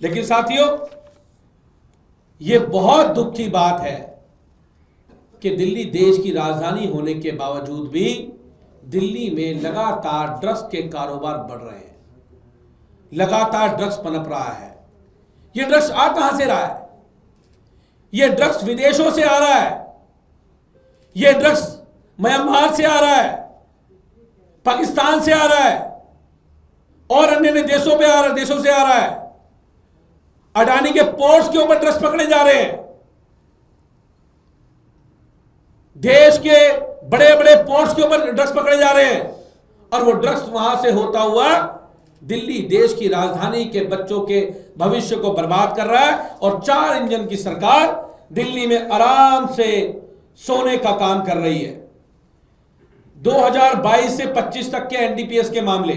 लेकिन साथियों, ये बहुत दुख की बात है कि दिल्ली देश की राजधानी होने के बावजूद भी दिल्ली में लगातार ड्रग्स के कारोबार बढ़ रहे हैं, लगातार ड्रग्स पनप रहा है। ये ड्रग्स आ कहां से रहा है? ये ड्रग्स विदेशों से आ रहा है, ये ड्रग्स म्यांमार से आ रहा है, पाकिस्तान से आ रहा है और अन्य देशों से आ रहा है। अडानी के पोर्ट्स के ऊपर ड्रग्स पकड़े जा रहे हैं। देश के बड़े बड़े पोर्ट्स के ऊपर ड्रग्स पकड़े जा रहे हैं और वो ड्रग्स वहां से होता हुआ दिल्ली देश की राजधानी के बच्चों के भविष्य को बर्बाद कर रहा है। और 4 इंजन की सरकार दिल्ली में आराम से सोने का काम कर रही है। 2022 से 25 तक के एनडीपीएस के मामले,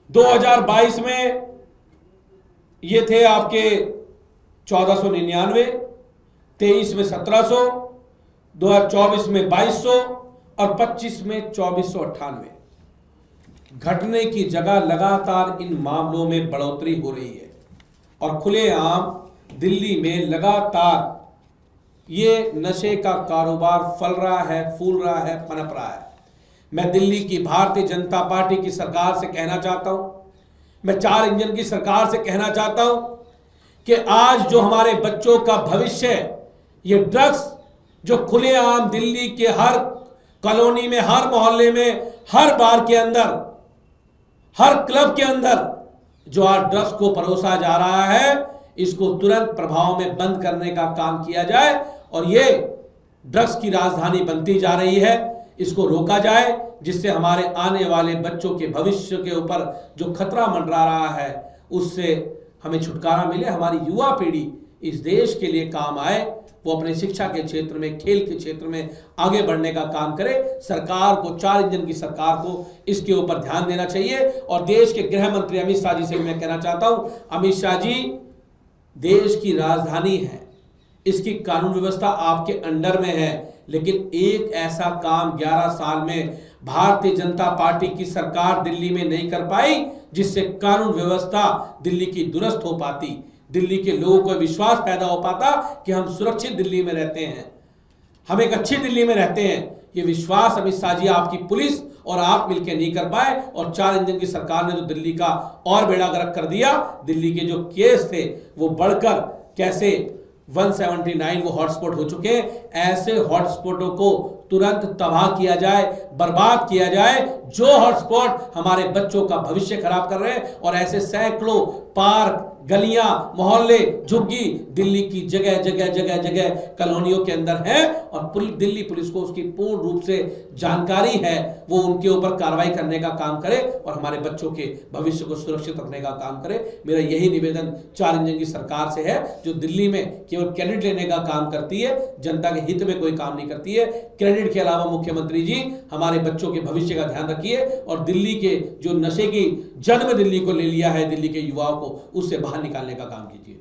2022 में ये थे आपके 1499, 23 में 1700, 2024 में 2200 और 25 में 2498। घटने की जगह लगातार इन मामलों में बढ़ोतरी हो रही है और खुलेआम दिल्ली में लगातार ये नशे का कारोबार फल रहा है, फूल रहा है, पनप रहा है। मैं दिल्ली की भारतीय जनता पार्टी की सरकार से कहना चाहता हूं, मैं 4 इंजन की सरकार से कहना चाहता हूं कि आज जो हमारे बच्चों का भविष्य है, ये ड्रग्स जो खुलेआम दिल्ली के हर कॉलोनी में, हर मोहल्ले में, हर बार के अंदर, हर क्लब के अंदर जो आज ड्रग्स को परोसा जा रहा है, इसको तुरंत प्रभाव में बंद करने का काम किया जाए और ये ड्रग्स की राजधानी बनती जा रही है, इसको रोका जाए, जिससे हमारे आने वाले बच्चों के भविष्य के ऊपर जो खतरा मंडरा रहा है उससे हमें छुटकारा मिले, हमारी युवा पीढ़ी इस देश के लिए काम आए, वो अपने शिक्षा के क्षेत्र में, खेल के क्षेत्र में आगे बढ़ने का काम करे। सरकार को, 4 इंजन की सरकार को इसके ऊपर ध्यान देना चाहिए। और देश के गृह मंत्री अमित शाह जी से मैं कहना चाहता हूं, अमित शाह जी, देश की राजधानी है, इसकी कानून व्यवस्था आपके अंडर में है, लेकिन एक ऐसा काम 11 साल में भारतीय जनता पार्टी की सरकार दिल्ली में नहीं कर पाई जिससे कानून व्यवस्था दिल्ली की दुरुस्त हो पाती, दिल्ली के लोगों को विश्वास पैदा हो पाता कि हम सुरक्षित दिल्ली में रहते हैं, हम एक अच्छी दिल्ली में रहते हैं। ये विश्वास अमित शाह जी, आपकी पुलिस और आप मिलकर नहीं कर पाए और 4 इंजन की सरकार ने तो दिल्ली का और बेड़ा गर्क कर दिया। दिल्ली के जो केस थे वो बढ़कर कैसे 179 वो हॉटस्पॉट हो चुके हैं। ऐसे हॉटस्पॉटों को तुरंत तबाह किया जाए, बर्बाद किया जाए, जो हॉटस्पॉट हमारे बच्चों का भविष्य खराब कर रहे हैं। और ऐसे सैकड़ों पार्क, गलियां, मोहल्ले, झुग्गी दिल्ली की जगह जगह कॉलोनियों के अंदर है और दिल्ली पुलिस को उसकी पूर्ण रूप से जानकारी है, वो उनके ऊपर कार्रवाई करने का काम करे और हमारे बच्चों के भविष्य को सुरक्षित रखने का काम करे। मेरा यही निवेदन 4 इंजन की सरकार से है, जो दिल्ली में केवल क्रेडिट लेने का काम करती है, जनता के हित में कोई काम नहीं करती है। क्रेडिट के अलावा मुख्यमंत्री जी, हमारे बच्चों के भविष्य का ध्यान रखिए और दिल्ली के जो नशे की जन्म दिल्ली को ले लिया है, दिल्ली के युवाओं को उससे बाहर निकालने का काम कीजिए।